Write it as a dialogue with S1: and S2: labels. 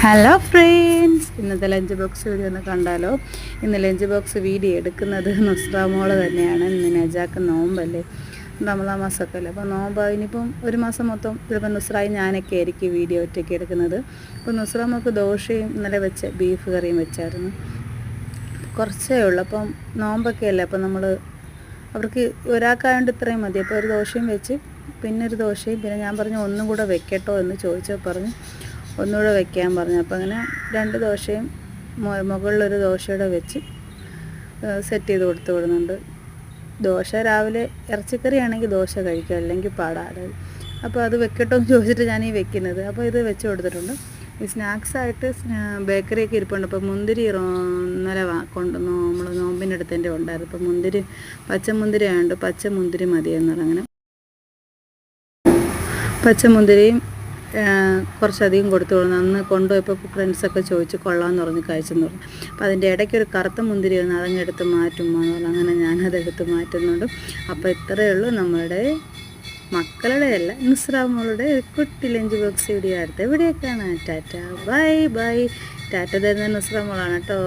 S1: Hello friends, ഇന്നത്തെ lunch box video ഒന്ന് കണ്ടാലോ. ഇന്ന് ലഞ്ച് ബോക്സ് വീഡിയോ എടുക്കുന്നത് നുസ്രാമോള് തന്നെയാണ്. ഇന്ന് നജാക്ക് നോമ്പല്ലേ, റമദാൻ മാസമൊക്കെ അല്ലേ. അപ്പോൾ നോമ്പ് ഇനിയിപ്പം ഒരു മാസം മൊത്തം ചിലപ്പോൾ നുസ്രായി ഞാനൊക്കെ ആയിരിക്കും വീഡിയോ ഒറ്റയ്ക്ക് എടുക്കുന്നത്. അപ്പോൾ നുസ്രാമോൾക്ക് ദോശയും ഇന്നലെ വെച്ച് ബീഫ് കറിയും വെച്ചായിരുന്നു. കുറച്ചേ ഉള്ളൂ, അപ്പം നോമ്പൊക്കെ അല്ലേ. അപ്പോൾ നമ്മൾ അവർക്ക് ഒരാൾക്കായതുകൊണ്ട് ഇത്രയും മതി. അപ്പോൾ ഒരു ദോശയും വെച്ച് പിന്നെ ഒരു ദോശയും പിന്നെ ഞാൻ പറഞ്ഞു ഒന്നും കൂടെ വെക്കട്ടോ എന്ന് ചോദിച്ചാൽ പറഞ്ഞു ഒന്നുകൂടെ വെക്കാൻ പറഞ്ഞു. അപ്പോൾ അങ്ങനെ 2 ദോശയും മുകളിലൊരു ദോശയുടെ വെച്ച് സെറ്റ് ചെയ്ത് കൊടുത്തു വിടുന്നുണ്ട്. ദോശ രാവിലെ ഇറച്ചിക്കറി ആണെങ്കിൽ ദോശ കഴിക്കുക, അല്ലെങ്കിൽ പാടാതെ. അപ്പോൾ അത് വെക്കട്ടോ എന്ന് ചോദിച്ചിട്ട് ഞാൻ ഈ വെക്കുന്നത്. അപ്പോൾ ഇത് വെച്ച് കൊടുത്തിട്ടുണ്ട്. ഈ സ്നാക്സായിട്ട് ബേക്കറിയൊക്കെ ഇരിപ്പുണ്ട്. അപ്പോൾ മുന്തിരി ഇന്നലെ കൊണ്ടുവന്നു, നമ്മൾ നോമ്പിൻ്റെ അടുത്തതിൻ്റെ ഉണ്ടായിരുന്നു. അപ്പോൾ മുന്തിരി പച്ചമുന്തിരി ആയതുകൊണ്ട് പച്ചമുന്തിരി മതിയെന്ന് അങ്ങനെ പച്ചമുന്തിരിയും കുറച്ചധികം കൊടുത്തു വിടുന്നു. അന്ന് കൊണ്ടുപോയപ്പോൾ ഫ്രണ്ട്സൊക്കെ ചോദിച്ചു കൊള്ളാമെന്ന് പറഞ്ഞ് കഴിച്ചെന്ന് പറഞ്ഞു. അപ്പോൾ അതിൻ്റെ ഇടയ്ക്കൊരു കറുത്ത മുന്തിരി വന്നു, അതങ്ങെടുത്ത് മാറ്റുമെന്ന് പറഞ്ഞു. അങ്ങനെ ഞാനതെടുത്ത് മാറ്റുന്നുണ്ട്. അപ്പോൾ ഇത്രയേ ഉള്ളൂ നമ്മുടെ മക്കളുടെ അല്ല നുസ്രാമോളുടെ ഒരു കുട്ടി ലഞ്ച് ബോക്സ് വീഡിയോ. അടുത്ത വീഡിയോ കാണാം. Tata bye bye. ടാറ്റ തരുന്ന നുസ്രാമോളാണ് കേട്ടോ.